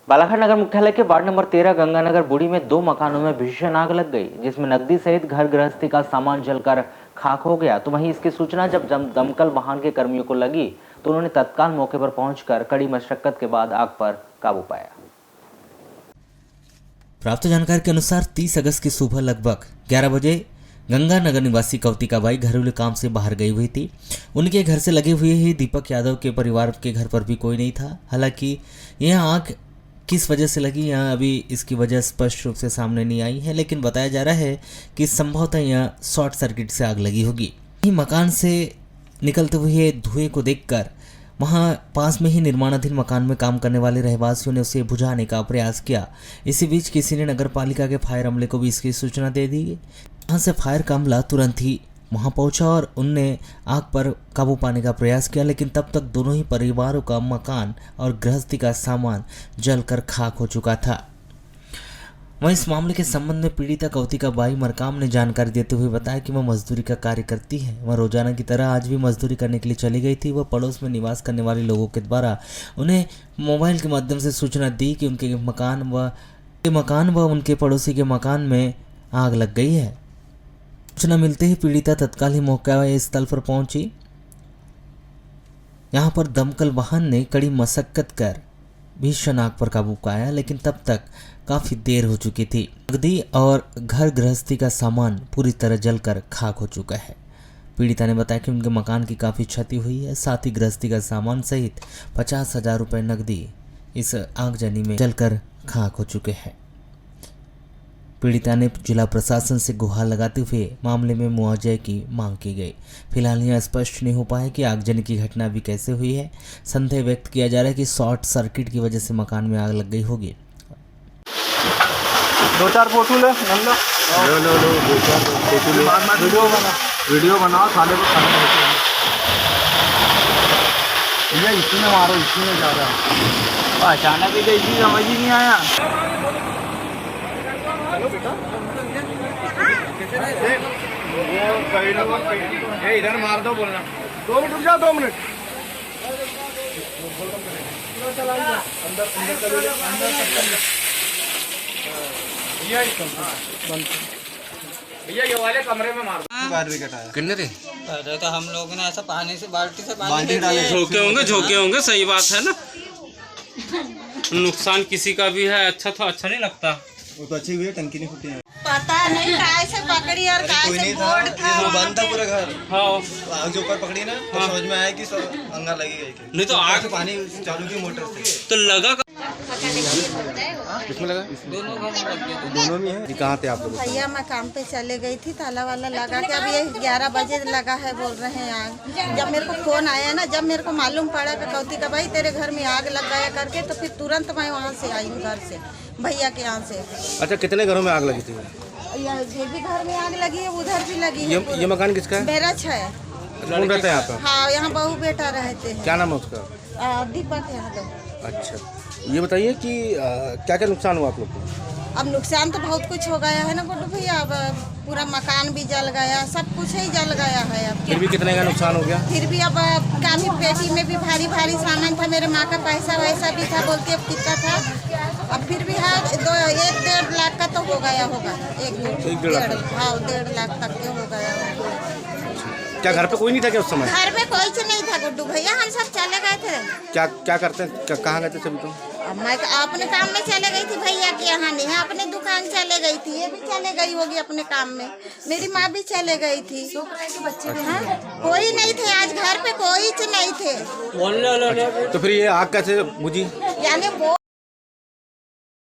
बालाघाट नगर मुख्यालय के ward number 13 Ganganagar बुड़ी में 2 मकानों में भीषण आग लग गई, जिसमें नकदी सहित घर गृहस्थी का सामान जलकर खाक हो गया। तो वहीं इसकी सूचना जब दमकल वाहन के कर्मियों को लगी तो उन्होंने तत्काल मौके पर पहुंचकर कड़ी मशक्कत के बाद आग पर काबू पाया। प्राप्त जानकारी के अनुसार 30 अगस्त की सुबह लगभग 11 बजे गंगानगर निवासी कौतिका बाई घरेलू काम से बाहर गई हुई थी। उनके घर से लगे हुए ही दीपक यादव के परिवार के घर पर भी कोई नहीं था। हालांकि यह आग किस वजह से लगी यहाँ अभी इसकी वजह स्पष्ट रूप से सामने नहीं आई है, लेकिन बताया जा रहा है कि संभवतः यहाँ शॉर्ट सर्किट से आग लगी होगी। मकान से निकलते हुए धुएं को देखकर वहाँ पास में ही निर्माणाधीन मकान में काम करने वाले रहवासियों ने उसे बुझाने का प्रयास किया। इसी बीच किसी ने नगर पालिका के फायर अमले को भी इसकी सूचना दे दी। यहाँ से फायर का अमला तुरंत ही वहाँ पहुंचा और उनने आग पर काबू पाने का प्रयास किया, लेकिन तब तक दोनों ही परिवारों का मकान और गृहस्थी का सामान जलकर खाक हो चुका था। वहीं इस मामले के संबंध में पीड़िता कौतिका बाई मरकाम ने जानकारी देते हुए बताया कि वह मजदूरी का कार्य करती है। वह रोजाना की तरह आज भी मजदूरी करने के लिए चली गई थी। वह पड़ोस में निवास करने वाले लोगों के द्वारा उन्हें मोबाइल के माध्यम से सूचना दी कि उनके मकान व उनके पड़ोसी के मकान में आग लग गई है। सूचना मिलते ही पीड़िता तत्काल ही मौके स्थल पर पहुंची। यहां पर दमकल वाहन ने कड़ी मशक्कत कर भीषण आग पर काबू पाया, लेकिन तब तक काफी देर हो चुकी थी। नकदी और घर गृहस्थी का सामान पूरी तरह जलकर खाक हो चुका है। पीड़िता ने बताया कि उनके मकान की काफी क्षति हुई है, साथ ही गृहस्थी का सामान सहित 50,000 रुपए नकदी इस आगजनी में जलकर खाक हो चुके हैं। पीड़िता ने जिला प्रशासन से गुहार लगाते हुए मामले में मुआवजे की मांग की गई। फिलहाल यह स्पष्ट नहीं हो पाया कि आगजनी की घटना भी कैसे हुई है। संदेह व्यक्त किया जा रहा है कि शॉर्ट सर्किट की वजह से मकान में आग लग गई होगी। 2-4 फोटो लो वीडियो बनाओ खाने को खाना भैया इसमें मारो, इसमें जा रहा है। अचानक ही कैसी समझ ही नहीं आया। इधर मार दो, बोलना 2 मिनट रुक जाओ, 2 मिनट भैया ये वाले कमरे में मार दो। कितने थे? पहले तो हम लोग ने ऐसा पानी से बाल्टी से पानी डाले, झोंके होंगे। सही बात है ना, नुकसान किसी का भी है। अच्छा तो अच्छा नहीं लगता। वो तो अच्छी हुई है, टंकी नहीं फूटी है। पता नहीं काय से पकड़ी और काय से बोर्ड था, वो बंद था पूरा घर। हाँ, आग जो ऊपर पकड़ी ना तो समझ में आया कि सब अंगार लगी गई। नहीं तो आग पानी चालू की मोटर से तो लगा। किसमें लगा? दोनों घर में लग गए। दोनों में है। कहाँ थे आप लोग? भैया मैं काम पे चले गई थी, ताला वाला लगा के अभी ये 11 बजे लगा है बोल रहे हैं आग। जब मेरे को फोन आया ना, जब मेरे को मालूम पड़ा कि कौतिका बाई तेरे घर में आग लग गया करके, तो फिर तुरंत मैं वहाँ से आई हूँ, घर से भैया के यहाँ से। अच्छा, कितने घरों में आग लगी थी? ये भी घर में आग लगी है, उधर भी लगी है। ये मकान किसका है? मेरा है। कौन रहता है यहाँ पे? हाँ, यहाँ बहू बेटा रहते हैं। क्या नाम है उसका? दीपक यादव। अच्छा, ये बताइए कि क्या क्या नुकसान हुआ आप लोग को? अब नुकसान तो बहुत कुछ हो गया है ना गुड्डू भैया। अब पूरा मकान भी जल गया, सब कुछ ही जल गया है। अब फिर भी कितने का नुकसान हो गया? फिर भी अब काफी पेटी में भी भारी भारी सामान था, मेरे माँ का पैसा वैसा भी था, बोलती अब कितना था। अब फिर भी है 1-1.5 लाख का तो हो गया होगा। 1-1.5 हाँ 1.5 लाख तक के हो गया होगा। क्या घर पे कोई नहीं था क्या उस समय? घर में कोई नहीं था गुड्डू भैया, हम सब चले गए थे। क्या करते हैं, कहाँ गए थे सभी? तो मैं अपने काम में चले गई थी भैया के यहाँ, नहीं है अपने दुकान चले गई थी। ये भी चले गई होगी अपने काम में, मेरी माँ भी चले गई थी। हाँ, कोई नहीं थे आज घर पे, कोई नहीं थे। तो फिर ये आग कैसे बुझी? यानी वो